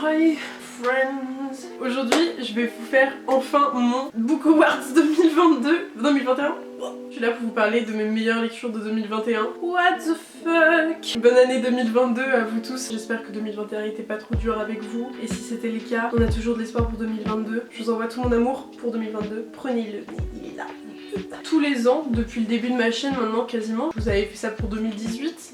Hi friends. Aujourd'hui je vais vous faire enfin mon Book Awards 2021. Je suis là pour vous parler de mes meilleures lectures de 2021. What the fuck. Bonne année 2022 à vous tous. J'espère que 2021 était pas trop dur avec vous. Et si c'était le cas, on a toujours de l'espoir pour 2022. Je vous envoie tout mon amour pour 2022. Prenez-le, il est là. Tous les ans, depuis le début de ma chaîne maintenant quasiment, vous avez fait ça pour 2018.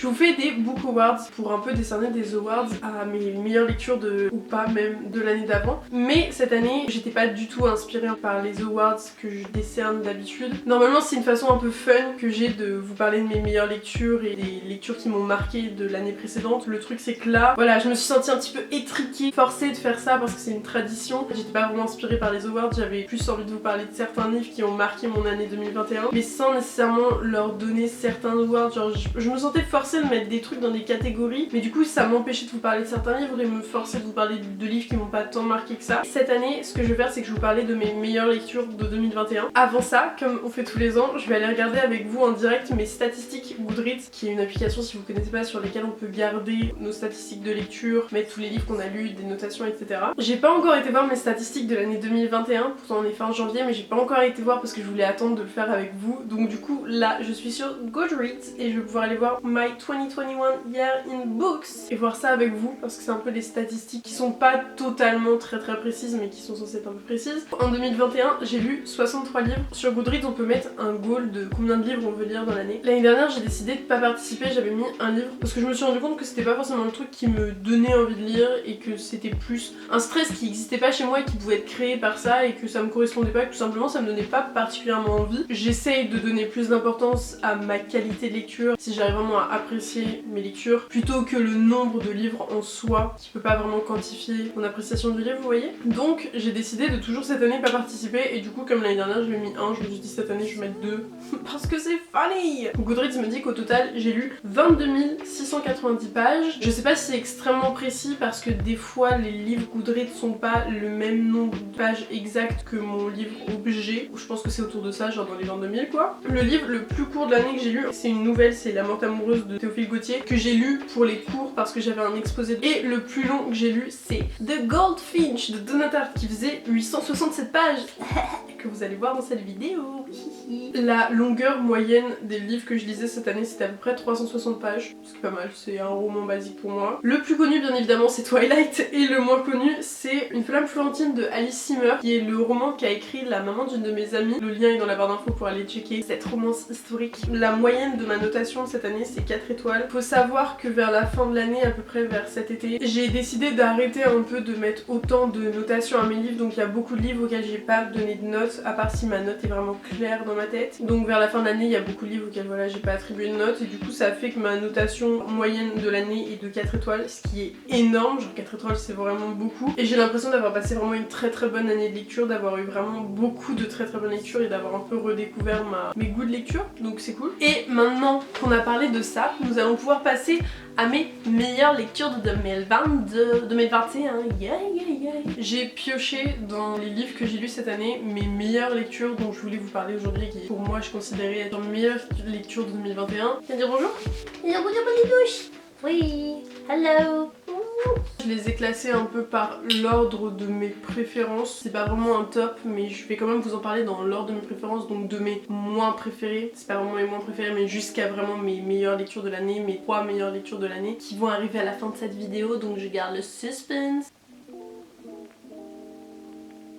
Je vous fais des Book Awards pour un peu décerner des awards à mes meilleures lectures ou pas même de l'année d'avant. Mais cette année, j'étais pas du tout inspirée par les awards que je décerne d'habitude. Normalement, c'est une façon un peu fun que j'ai de vous parler de mes meilleures lectures et des lectures qui m'ont marqué de l'année précédente. Le truc c'est que là, voilà, je me suis sentie un petit peu étriquée, forcée de faire ça parce que c'est une tradition. J'étais pas vraiment inspirée par les awards, j'avais plus envie de vous parler de certains livres qui ont marqué mon année 2021, mais sans nécessairement leur donner certains awards. Genre, je me sentais forcée de mettre des trucs dans des catégories, mais du coup ça m'empêchait de vous parler de certains livres et me forcer de vous parler de livres qui m'ont pas tant marqué que ça. Cette année, ce que je vais faire, c'est que je vais vous parler de mes meilleures lectures de 2021. Avant ça, comme on fait tous les ans, je vais aller regarder avec vous en direct mes statistiques Goodreads, qui est une application, si vous connaissez pas, sur lesquelles on peut garder nos statistiques de lecture, mettre tous les livres qu'on a lus, des notations, etc. J'ai pas encore été voir mes statistiques de l'année 2021, pourtant on est fin janvier, mais j'ai pas encore été voir parce que je voulais attendre de le faire avec vous. Donc du coup, là, je suis sur Goodreads et je vais pouvoir aller voir My 2021 Year in Books et voir ça avec vous parce que c'est un peu des statistiques qui sont pas totalement très précises mais qui sont censées être un peu précises. En 2021, j'ai lu 63 livres. Sur Goodreads, on peut mettre un goal de combien de livres on veut lire dans l'année. L'année dernière, j'ai décidé de pas participer, j'avais mis un livre parce que je me suis rendu compte que c'était pas forcément le truc qui me donnait envie de lire et que c'était plus un stress qui existait pas chez moi et qui pouvait être créé par ça et que ça me correspondait pas, que tout simplement ça me donnait pas particulièrement envie. J'essaye de donner plus d'importance à ma qualité de lecture si j'arrive vraiment à apprécier mes lectures plutôt que le nombre de livres en soi qui peut pas vraiment quantifier mon appréciation du livre, vous voyez. Donc j'ai décidé de toujours cette année pas participer et du coup comme l'année dernière j'avais mis 1, je me suis dit cette année je vais mettre 2 parce que c'est funny. Goodreads me dit qu'au total j'ai lu 22 690 pages. Je sais pas si c'est extrêmement précis parce que des fois les livres Goodreads sont pas le même nombre de pages exactes que mon livre objet. Je pense que c'est autour de ça, genre dans les 22 000 quoi. Le livre le plus court de l'année que j'ai lu, c'est une nouvelle, c'est La Morte amoureuse de Théophile Gautier, que j'ai lu pour les cours parce que j'avais un exposé. Et le plus long que j'ai lu, c'est The Goldfinch de Donna Tartt qui faisait 867 pages que vous allez voir dans cette vidéo. La longueur moyenne des livres que je lisais cette année, c'était à peu près 360 pages, ce qui est pas mal, c'est un roman basique pour moi. Le plus connu bien évidemment c'est Twilight et le moins connu c'est Une flamme florentine de Alice Simmer, qui est le roman qu'a écrit la maman d'une de mes amies. Le lien est dans la barre d'infos pour aller checker cette romance historique. La moyenne de ma notation cette année c'est 4 étoiles. Faut savoir que vers la fin de l'année, à peu près vers cet été, j'ai décidé d'arrêter un peu de mettre autant de notations à mes livres, donc il y a beaucoup de livres auxquels j'ai pas donné de notes, à part si ma note est vraiment claire dans ma tête. Donc vers la fin de l'année, il y a beaucoup de livres auxquels voilà, j'ai pas attribué de notes et du coup ça fait que ma notation moyenne de l'année est de 4 étoiles, ce qui est énorme, genre 4 étoiles c'est vraiment beaucoup. Et j'ai l'impression d'avoir passé vraiment une très bonne année de lecture, d'avoir eu vraiment beaucoup de très bonnes lectures et d'avoir un peu redécouvert mes goûts de lecture, donc c'est cool. Et maintenant qu'on a parlé de ça, nous allons pouvoir passer à mes meilleures lectures de 2021. J'ai pioché dans les livres que j'ai lus cette année mes meilleures lectures dont je voulais vous parler aujourd'hui, qui pour moi je considérais être mes meilleures lectures de 2021. Viens dire bonjour. Viens dire bonne douche. Oui, hello. Je les ai classés un peu par l'ordre de mes préférences. C'est pas vraiment un top, mais je vais quand même vous en parler dans l'ordre de mes préférences, donc de mes moins préférés. C'est pas vraiment mes moins préférés, mais jusqu'à vraiment mes meilleures lectures de l'année, mes 3 meilleures lectures de l'année, qui vont arriver à la fin de cette vidéo, donc je garde le suspense.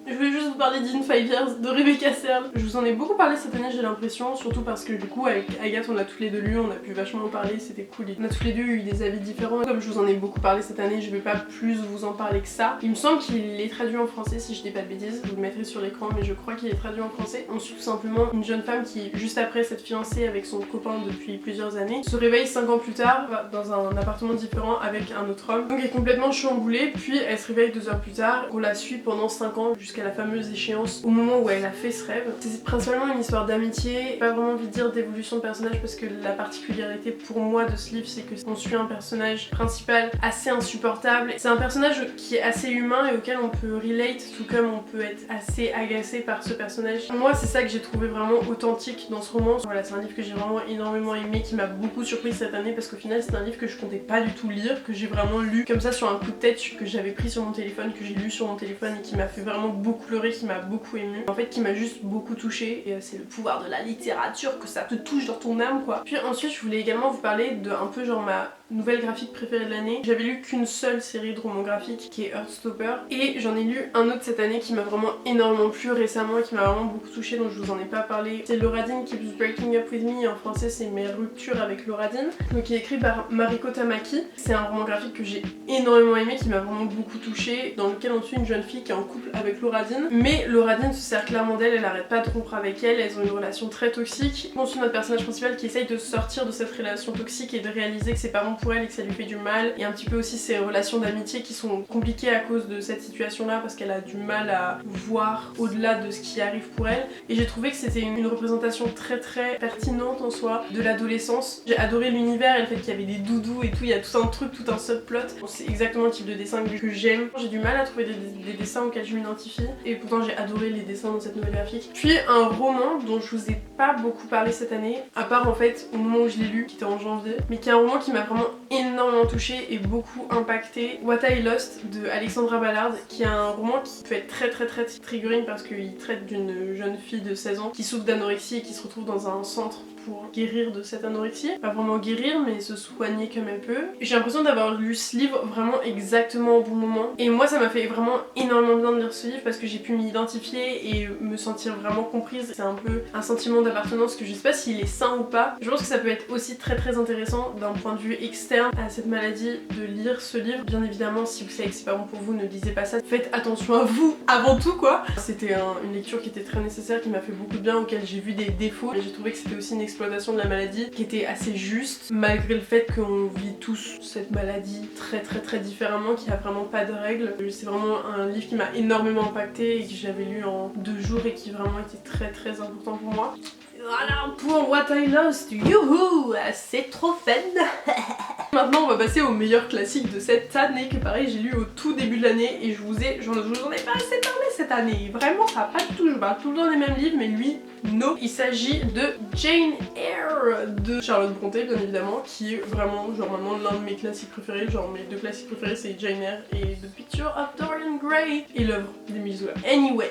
Je voulais juste vous parler d'In 5 Years de Rebecca Serle. Je vous en ai beaucoup parlé cette année, j'ai l'impression, surtout parce que du coup avec Agathe on a toutes les deux lu, on a pu vachement en parler, c'était cool. On a toutes les deux eu des avis différents. Comme je vous en ai beaucoup parlé cette année, je vais pas plus vous en parler que ça. Il me semble qu'il est traduit en français si je dis pas de bêtises, je vous le mettrai sur l'écran, mais je crois qu'il est traduit en français. On suit tout simplement une jeune femme qui, juste après s'être fiancée avec son copain depuis plusieurs années, se réveille 5 ans plus tard dans un appartement différent avec un autre homme. Donc elle est complètement chamboulée, puis elle se réveille 2 heures plus tard. On la suit pendant 5 ans jusqu'à jusqu'à la fameuse échéance au moment où elle a fait ce rêve. C'est principalement une histoire d'amitié, pas vraiment envie de dire d'évolution de personnage parce que la particularité pour moi de ce livre c'est qu'on suit un personnage principal assez insupportable. C'est un personnage qui est assez humain et auquel on peut relate, tout comme on peut être assez agacé par ce personnage. Moi c'est ça que j'ai trouvé vraiment authentique dans ce roman. Voilà, c'est un livre que j'ai vraiment énormément aimé, qui m'a beaucoup surprise cette année parce qu'au final c'est un livre que je comptais pas du tout lire, que j'ai vraiment lu comme ça sur un coup de tête, que j'avais pris sur mon téléphone, que j'ai lu sur mon téléphone et qui m'a fait vraiment beaucoup pleurer, qui m'a beaucoup ému. En fait qui m'a juste beaucoup touchée et c'est le pouvoir de la littérature, que ça te touche dans ton âme quoi. Puis ensuite je voulais également vous parler de un peu genre ma nouvelle graphique préférée de l'année. J'avais lu qu'une seule série de romans graphiques qui est Heartstopper et j'en ai lu un autre cette année qui m'a vraiment énormément plu récemment et qui m'a vraiment beaucoup touchée, donc je vous en ai pas parlé. C'est Lauradine Keeps Breaking Up With Me, en français c'est Mes ruptures avec Lauradine, donc qui est écrit par Mariko Tamaki. C'est un roman graphique que j'ai énormément aimé, qui m'a vraiment beaucoup touchée, dans lequel on suit une jeune fille qui est en couple avec Lauradine, mais Lauradine se sert clairement d'elle, elle arrête pas de rompre avec elle, elles ont une relation très toxique. On suit notre personnage principal qui essaye de sortir de cette relation toxique et de réaliser que ses parents pour elle et que ça lui fait du mal, et un petit peu aussi ses relations d'amitié qui sont compliquées à cause de cette situation là parce qu'elle a du mal à voir au-delà de ce qui arrive pour elle, et j'ai trouvé que c'était une représentation très pertinente en soi de l'adolescence. J'ai adoré l'univers et le fait qu'il y avait des doudous et tout, il y a tout un truc, tout un subplot. C'est exactement le type de dessin que j'aime. J'ai du mal à trouver des dessins auxquels je m'identifie et pourtant j'ai adoré les dessins dans cette nouvelle graphique. Puis un roman dont je vous ai pas beaucoup parlé cette année, à part en fait au moment où je l'ai lu, qui était en janvier, mais qui est un roman qui m'a vraiment énormément touchée et beaucoup impactée. What I Lost de Alexandra Ballard, qui est un roman qui peut être très triggering parce qu'il traite d'une jeune fille de 16 ans qui souffre d'anorexie et qui se retrouve dans un centre pour guérir de cette anorexie. Pas vraiment guérir mais se soigner comme elle peut. J'ai l'impression d'avoir lu ce livre vraiment exactement au bon moment et moi ça m'a fait vraiment énormément bien de lire ce livre parce que j'ai pu m'y identifier et me sentir vraiment comprise. C'est un peu un sentiment d'appartenance que je sais pas s'il est sain ou pas. Je pense que ça peut être aussi très intéressant d'un point de vue externe à cette maladie de lire ce livre. Bien évidemment si vous savez que c'est pas bon pour vous, ne lisez pas ça. Faites attention à vous avant tout quoi. C'était une lecture qui était très nécessaire, qui m'a fait beaucoup de bien, auquel j'ai vu des défauts et j'ai trouvé que c'était aussi une exploitation de la maladie qui était assez juste malgré le fait qu'on vit tous cette maladie très différemment, qu'il n'y a vraiment pas de règles. C'est vraiment un livre qui m'a énormément impacté et que j'avais lu en 2 jours et qui vraiment était très important pour moi. Voilà pour What I Lost, youhou, c'est trop fun. Maintenant on va passer au meilleur classique de cette année que pareil j'ai lu au tout début de l'année et je vous en ai pas assez parlé cette année. Vraiment ça a pas du tout, je parle tout le temps des mêmes livres mais lui no. Il s'agit de Jane Eyre de Charlotte Brontë bien évidemment, qui est vraiment genre maintenant l'un de mes classiques préférés. Genre mes 2 classiques préférés c'est Jane Eyre et The Picture of Dorian Gray et l'œuvre d'Émile Zola. Anyway,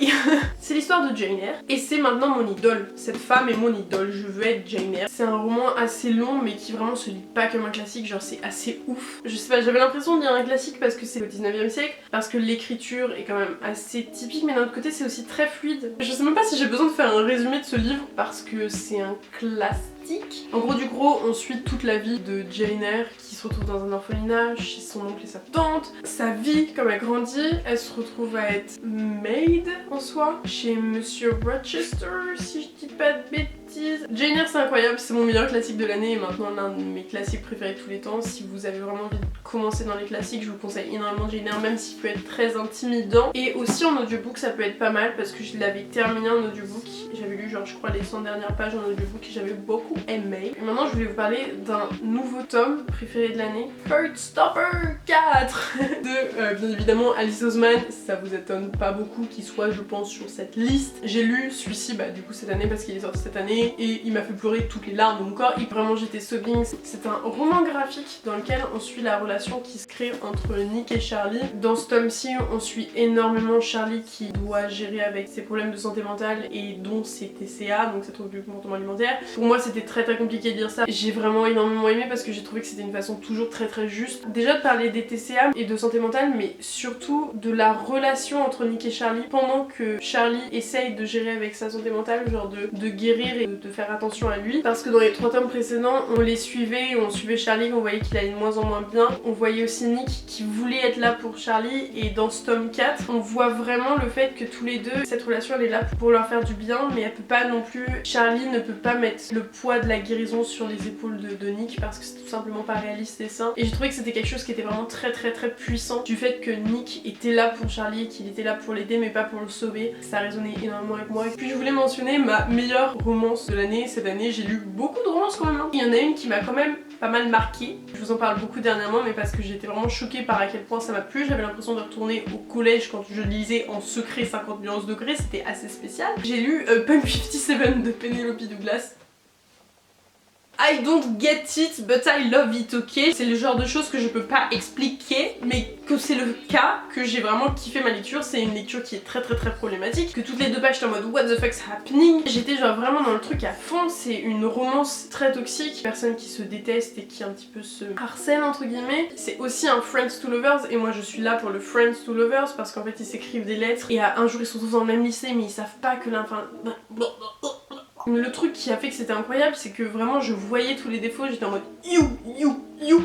c'est l'histoire de Jane Eyre et c'est maintenant mon idole. Cette femme est mon idole, je veux être Jane Eyre. C'est un roman assez long mais qui vraiment se lit pas comme un classique, genre c'est assez ouf. Je sais pas, j'avais l'impression de lire un classique parce que c'est au 19e siècle, parce que l'écriture est quand même assez typique, mais d'un autre côté c'est aussi très fluide. Je sais même pas si j'ai besoin de faire un résumé de ce livre parce que c'est un classique. En gros, on suit toute la vie de Jane Eyre qui se retrouve dans un orphelinat chez son oncle et sa tante. Sa vie, comme elle grandit, elle se retrouve à être maid en soi chez Monsieur Rochester, si je dis pas de bêtises. Jane Eyre c'est incroyable, c'est mon meilleur classique de l'année et maintenant l'un de mes classiques préférés de tous les temps. Si vous avez vraiment envie de commencer dans les classiques, je vous conseille énormément Jane Eyre, même s'il peut être très intimidant. Et aussi en audiobook ça peut être pas mal parce que je l'avais terminé en audiobook. J'avais lu genre je crois les 100 dernières pages en audiobook et j'avais beaucoup aimé. Et maintenant je voulais vous parler d'un nouveau tome préféré de l'année, Heartstopper 4 de bien évidemment Alice Oseman. Ça vous étonne pas beaucoup qu'il soit je pense sur cette liste. J'ai lu celui-ci du coup cette année parce qu'il est sorti cette année et il m'a fait pleurer toutes les larmes de mon corps. Vraiment j'étais sobbing. C'est un roman graphique dans lequel on suit la relation qui se crée entre Nick et Charlie. Dans ce tome-ci on suit énormément Charlie qui doit gérer avec ses problèmes de santé mentale et dont ses TCA, donc ses troubles du comportement alimentaire. Pour moi c'était très compliqué de lire ça. J'ai vraiment énormément aimé parce que j'ai trouvé que c'était une façon toujours très juste. Déjà de parler des TCA et de santé mentale, mais surtout de la relation entre Nick et Charlie pendant que Charlie essaye de gérer avec sa santé mentale, genre de guérir et de faire attention à lui. Parce que dans les 3 tomes précédents, on les suivait, on suivait Charlie, on voyait qu'il allait de moins en moins bien. On voyait aussi Nick qui voulait être là pour Charlie et dans ce tome 4, on voit vraiment le fait que tous les deux, cette relation elle est là pour leur faire du bien bien, mais elle peut pas non plus. Charlie ne peut pas mettre le poids de la guérison sur les épaules de Nick parce que c'est tout simplement pas réaliste et sain. Et j'ai trouvé que c'était quelque chose qui était vraiment très puissant, du fait que Nick était là pour Charlie, qu'il était là pour l'aider mais pas pour le sauver. Ça résonnait énormément avec moi. Et puis je voulais mentionner ma meilleure romance de l'année. Cette année j'ai lu beaucoup de romances quand même. Il y en a une qui m'a quand même pas mal marqué. Je vous en parle beaucoup dernièrement, mais parce que j'étais vraiment choquée par à quel point ça m'a plu. J'avais l'impression de retourner au collège quand je lisais en secret 50 nuances degrés, c'était assez spécial. J'ai lu Punk 57 de Penelope Douglas. I don't get it, but I love it, ok? C'est le genre de choses que je peux pas expliquer, mais que c'est le cas, que j'ai vraiment kiffé ma lecture. C'est une lecture qui est très problématique, que toutes les 2 pages j'étais en mode what the fuck's happening. J'étais genre vraiment dans le truc à fond. C'est une romance très toxique, personne qui se déteste et qui un petit peu se harcèle entre guillemets. C'est aussi un Friends to Lovers et moi je suis là pour le Friends to Lovers parce qu'en fait ils s'écrivent des lettres et un jour ils sont tous dans le même lycée mais ils savent pas que l'enfant... Le truc qui a fait que c'était incroyable, c'est que vraiment je voyais tous les défauts, j'étais en mode you.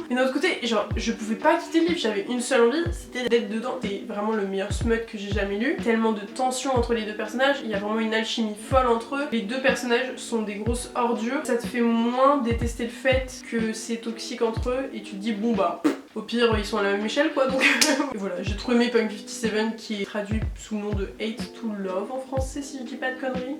Mais d'un autre côté, genre je pouvais pas quitter le livre, j'avais une seule envie, c'était d'être dedans. C'est vraiment le meilleur smut que j'ai jamais lu. Tellement de tension entre les 2 personnages, il y a vraiment une alchimie folle entre eux. Les 2 personnages sont des grosses ordures, ça te fait moins détester le fait que c'est toxique entre eux et tu te dis bon bah... Au pire, ils sont à la même échelle quoi, donc et voilà, j'ai trop aimé Punk 57 qui est traduit sous le nom de Hate to Love en français si je dis pas de conneries.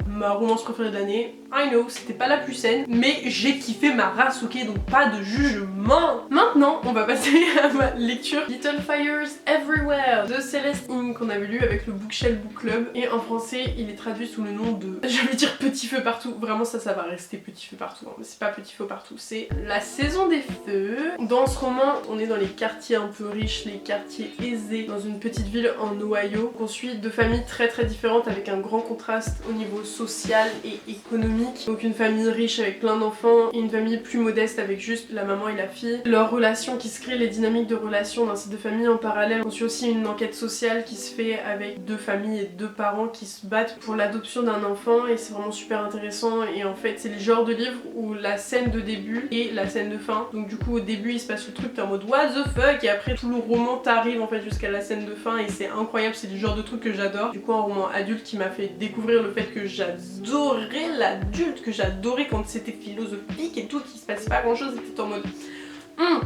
Ma romance préférée de l'année, I know, c'était pas la plus saine, mais j'ai kiffé ma race, ok, donc pas de jugement. Maintenant, on va passer à ma lecture Little Fires Everywhere de Celeste Ng qu'on avait lu avec le Bookshelf Book Club, et en français, il est traduit sous le nom de, je vais dire Petit Feu Partout, vraiment ça va rester Petit Feu Partout, hein. Mais c'est pas Petit Feu Partout, c'est La Saison des Feux. Dans ce roman, on est dans les quartiers un peu riches, les quartiers aisés, dans une petite ville en Ohio. On suit 2 familles très différentes avec un grand contraste au niveau social et économique. Donc une famille riche avec plein d'enfants et une famille plus modeste avec juste la maman et la fille. Leur relation qui se crée, les dynamiques de relation dans ces 2 familles en parallèle. On suit aussi une enquête sociale qui se fait avec 2 familles et 2 parents qui se battent pour l'adoption d'un enfant et c'est vraiment super intéressant. Et en fait c'est le genre de livre où la scène de début et la scène de fin. Donc du coup au début il se passe le truc, t'es en mode what the fuck, et après tout le roman t'arrive en fait jusqu'à la scène de fin et c'est incroyable, c'est le genre de truc que j'adore. Du coup un roman adulte qui m'a fait découvrir le fait que j'adorais l'adulte, que j'adorais quand c'était philosophique et tout, qu'il se passe pas grand chose, c'était en mode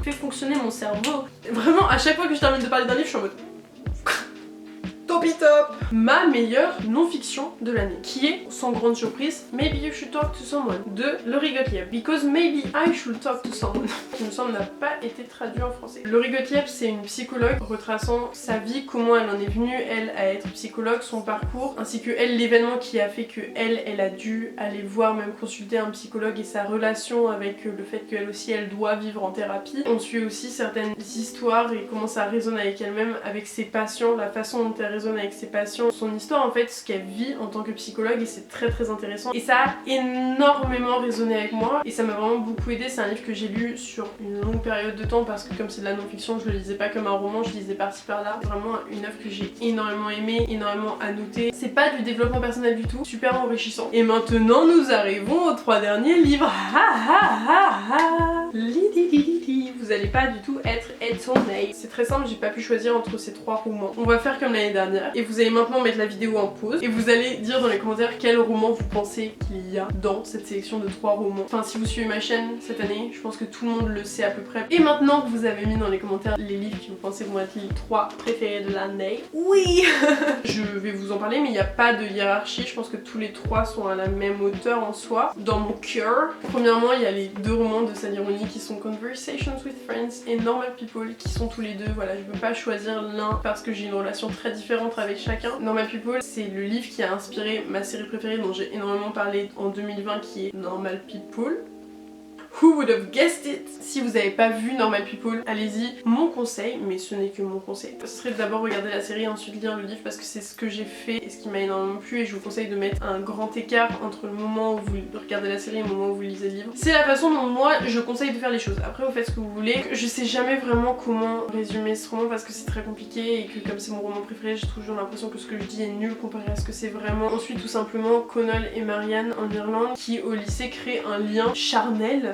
fais fonctionner mon cerveau. Vraiment à chaque fois que je termine de parler d'un livre je suis en mode top. Ma meilleure non-fiction de l'année, qui est, sans grande surprise, Maybe You Should Talk to Someone de Laurie Gottlieb. Because maybe I should talk to someone. Qui me semble n'a pas été traduit en français. Laurie Gottlieb, c'est une psychologue retraçant sa vie, comment elle en est venue, elle, à être psychologue, son parcours, ainsi que elle, l'événement qui a fait que elle a dû aller voir, même consulter un psychologue et sa relation avec le fait qu'elle aussi, elle doit vivre en thérapie. On suit aussi certaines histoires et comment ça résonne avec elle-même, avec ses patients, la façon dont elle résonne avec ses patients, son histoire en fait, ce qu'elle vit en tant que psychologue et c'est très intéressant. Et ça a énormément résonné avec moi et ça m'a vraiment beaucoup aidé. C'est un livre que j'ai lu sur une longue période de temps parce que comme c'est de la non-fiction, je le lisais pas comme un roman, je lisais par-ci par-là. Vraiment une œuvre que j'ai énormément aimée, énormément annoté. C'est pas du développement personnel du tout, super enrichissant. Et maintenant nous arrivons aux 3 derniers livres. Vous allez pas du tout être étonnés. C'est très simple, j'ai pas pu choisir entre ces 3 romans. On va faire comme l'année dernière et vous allez maintenant mettre la vidéo en pause et vous allez dire dans les commentaires quel roman vous pensez qu'il y a dans cette sélection de 3 romans. Enfin si vous suivez ma chaîne cette année, je pense que tout le monde le sait à peu près. Et maintenant que vous avez mis dans les commentaires les livres qui vous pensez vont être les 3 préférés de l'année, oui je vais vous en parler mais il n'y a pas de hiérarchie, je pense que tous les 3 sont à la même hauteur en soi, dans mon cœur. Premièrement il y a les 2 romans de Sally Rooney qui sont Conversations with Friends et Normal People qui sont tous les 2, voilà je peux pas choisir l'un parce que j'ai une relation très différente avec chacun. Normal People c'est le livre qui a inspiré ma série préférée dont j'ai énormément parlé en 2020 qui est Normal People. Who would have guessed it? Si vous n'avez pas vu Normal People, allez-y. Mon conseil, mais ce n'est que mon conseil, ce serait d'abord regarder la série et ensuite lire le livre parce que c'est ce que j'ai fait et ce qui m'a énormément plu et je vous conseille de mettre un grand écart entre le moment où vous regardez la série et le moment où vous lisez le livre. C'est la façon dont moi je conseille de faire les choses. Après vous faites ce que vous voulez. Je sais jamais vraiment comment résumer ce roman parce que c'est très compliqué et que comme c'est mon roman préféré, j'ai toujours l'impression que ce que je dis est nul comparé à ce que c'est vraiment. Ensuite tout simplement Connell et Marianne en Irlande qui au lycée créent un lien charnel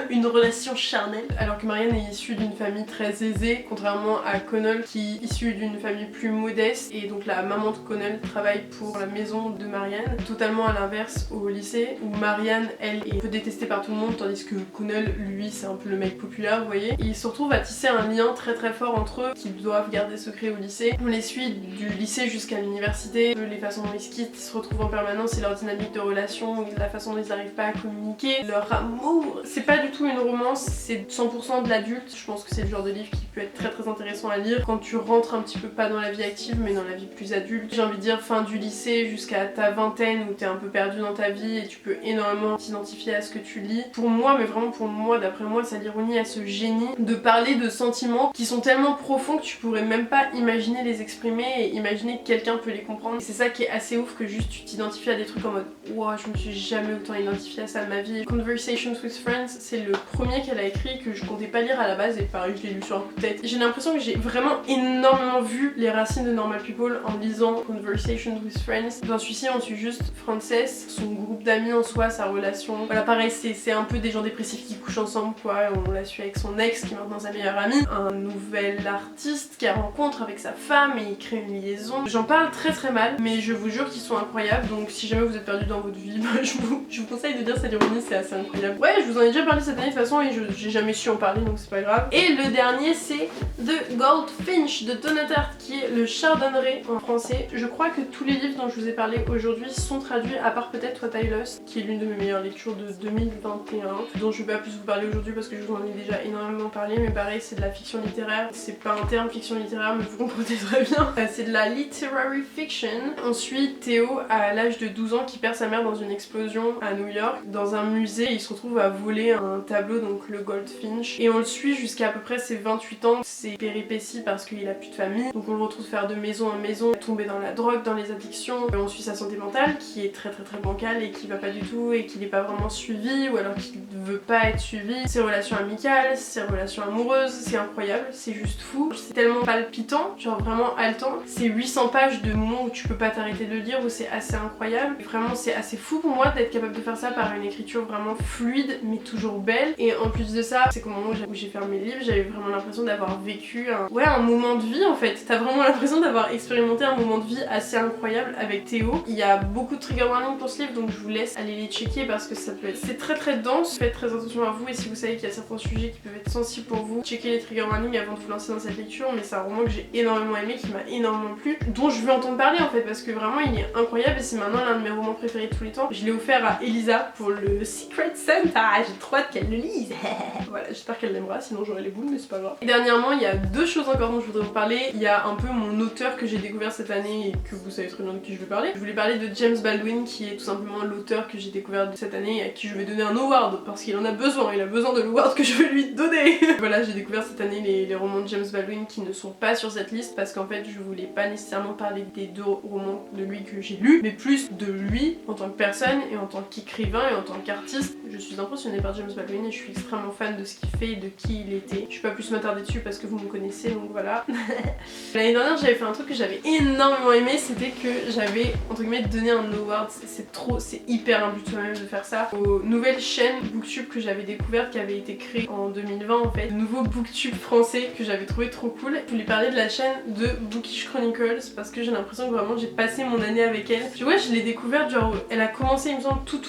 une relation charnelle. Alors que Marianne est issue d'une famille très aisée, contrairement à Connell qui est issue d'une famille plus modeste, et donc la maman de Connell travaille pour la maison de Marianne, totalement à l'inverse au lycée où Marianne elle est un peu détestée par tout le monde tandis que Connell lui c'est un peu le mec populaire, vous voyez. Ils se retrouvent à tisser un lien très très fort entre eux qu'ils doivent garder secret au lycée. On les suit du lycée jusqu'à l'université, les façons dont ils se quittent, ils se retrouvent en permanence et leur dynamique de relation, la façon dont ils n'arrivent pas à communiquer, leur amour. C'est pas du tout une romance, c'est 100% de l'adulte. Je pense que c'est le genre de livre qui peut être très très intéressant à lire quand tu rentres un petit peu pas dans la vie active mais dans la vie plus adulte. J'ai envie de dire fin du lycée jusqu'à ta vingtaine où t'es un peu perdu dans ta vie et tu peux énormément t'identifier à ce que tu lis. Pour moi, mais vraiment pour moi, d'après moi, Sally Rooney a ce génie de parler de sentiments qui sont tellement profonds que tu pourrais même pas imaginer les exprimer et imaginer que quelqu'un peut les comprendre. C'est ça qui est assez ouf, que juste tu t'identifies à des trucs en mode wow, je me suis jamais autant identifiée à ça de ma vie. Conversations with Friends, c'est le premier qu'elle a écrit que je comptais pas lire à la base et pareil je l'ai lu sur un coup de tête. J'ai l'impression que j'ai vraiment énormément vu les racines de Normal People en lisant Conversations with Friends. Dans celui-ci on suit juste Frances, son groupe d'amis en soi, sa relation. Voilà, pareil c'est un peu des gens dépressifs qui couchent ensemble quoi. On la suit avec son ex qui est maintenant sa meilleure amie. Un nouvel artiste qu'elle rencontre avec sa femme et il crée une liaison. J'en parle très très mal mais je vous jure qu'ils sont incroyables, donc si jamais vous êtes perdu dans votre vie, bah, je vous conseille de lire Sally Rooney, c'est assez incroyable. Ouais, je vous en ai déjà parlé cette année de toute façon et j'ai jamais su en parler donc c'est pas grave. Et le dernier c'est The Goldfinch de Donna Tartt qui est le chardonneret en français. Je crois que tous les livres dont je vous ai parlé aujourd'hui sont traduits à part peut-être What I Lost qui est l'une de mes meilleures lectures de 2021 dont je vais pas plus vous parler aujourd'hui parce que je vous en ai déjà énormément parlé, mais pareil c'est de la fiction littéraire. C'est pas un terme fiction littéraire mais vous comprenez très bien. C'est de la literary fiction. On suit Théo à l'âge de 12 ans qui perd sa mère dans une explosion à New York. Dans un musée, il se retrouve à voler un tableau, donc le Goldfinch. Et on le suit jusqu'à peu près ses 28 ans, ses péripéties parce qu'il a plus de famille. Donc on le retrouve faire de maison en maison, tomber dans la drogue, dans les addictions. Et on suit sa santé mentale qui est très très très bancale et qui va pas du tout et qui n'est pas vraiment suivi ou alors qu'il veut pas être suivi. Ses relations amicales, ses relations amoureuses, c'est incroyable, c'est juste fou. C'est tellement palpitant, genre vraiment haletant. C'est 800 pages de moments où tu peux pas t'arrêter de lire, où c'est assez incroyable. Vraiment c'est assez fou pour moi d'être capable de faire ça par une écriture vraiment fluide mais toujours belle. Et en plus de ça, c'est qu'au moment où j'ai fermé le livre, j'avais vraiment l'impression d'avoir vécu un moment de vie en fait. T'as vraiment l'impression d'avoir expérimenté un moment de vie assez incroyable avec Théo. Il y a beaucoup de trigger warning pour ce livre donc je vous laisse aller les checker parce que ça peut être... C'est très très dense. Faites très attention à vous et si vous savez qu'il y a certains sujets qui peuvent être sensibles pour vous, checkez les trigger warning avant de vous lancer dans cette lecture. Mais c'est un roman que j'ai énormément aimé, qui m'a énormément plu, dont je veux entendre parler en fait parce que vraiment il est incroyable et c'est maintenant l'un de mes romans préférés de tous les temps. Je l'ai offert à Elisa pour le Secret Santa, j'ai trop hâte qu'elle le lise. Voilà, j'espère qu'elle l'aimera, sinon j'aurai les boules mais c'est pas grave. Et dernièrement il y a deux choses encore dont je voudrais vous parler. Il y a un peu mon auteur que j'ai découvert cette année et que vous savez très bien de qui je vais parler. Je voulais parler de James Baldwin qui est tout simplement l'auteur que j'ai découvert cette année et à qui je vais donner un award parce qu'il en a besoin, il a besoin de l'award que je vais lui donner. Voilà, j'ai découvert cette année les romans de James Baldwin qui ne sont pas sur cette liste parce qu'en fait je voulais pas nécessairement parler des deux romans de lui que j'ai lus, mais plus de lui en tant que personne et en tant qu'écrivain et en tant qu'artiste. Je suis impressionnée par James Baldwin et je suis extrêmement fan de ce qu'il fait et de qui il était. Je vais pas plus m'attarder dessus parce que vous me connaissez donc voilà. L'année dernière j'avais fait un truc que j'avais énormément aimé, c'était que j'avais entre guillemets donné un award. C'est hyper un but soi-même de faire ça aux nouvelles chaînes Booktube que j'avais découvertes qui avaient été créées en 2020 en fait. Le nouveau Booktube français que j'avais trouvé trop cool. Je voulais parler de la chaîne de Bookish Chronicles parce que j'ai l'impression que vraiment j'ai passé mon année avec elle. Ouais, je l'ai découverte genre elle a commencé il me semble tout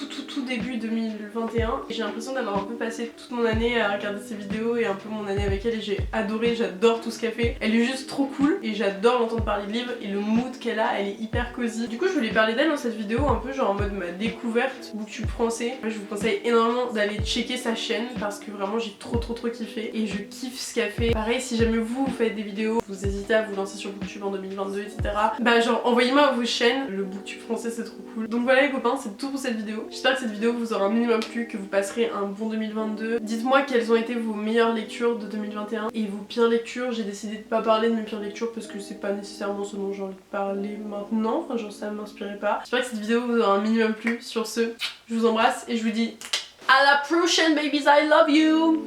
début 2021 et j'ai l'impression d'avoir un peu passé toute mon année à regarder ses vidéos et un peu mon année avec elle et j'ai adoré, j'adore tout ce qu'elle fait. Elle est juste trop cool et j'adore l'entendre parler de livres et le mood qu'elle a, elle est hyper cosy. Du coup je voulais parler d'elle dans cette vidéo un peu genre en mode ma découverte Booktube français. Je vous conseille énormément d'aller checker sa chaîne parce que vraiment j'ai trop kiffé et je kiffe ce qu'elle fait. Pareil si jamais vous faites des vidéos, vous hésitez à vous lancer sur Booktube en 2022 etc. Bah genre envoyez-moi vos chaînes, le Booktube français c'est trop cool. Donc voilà les copains, c'est tout pour cette vidéo. J'espère que cette vidéo vous aura un minimum plu, que vous passerez un bon 2022. Dites-moi quelles ont été vos meilleures lectures de 2021 et vos pires lectures. J'ai décidé de pas parler de mes pires lectures parce que c'est pas nécessairement ce dont j'ai envie de parler maintenant, enfin genre ça m'inspirait pas. J'espère que cette vidéo vous aura un minimum plu. Sur ce, je vous embrasse et je vous dis à la prochaine babies, I love you.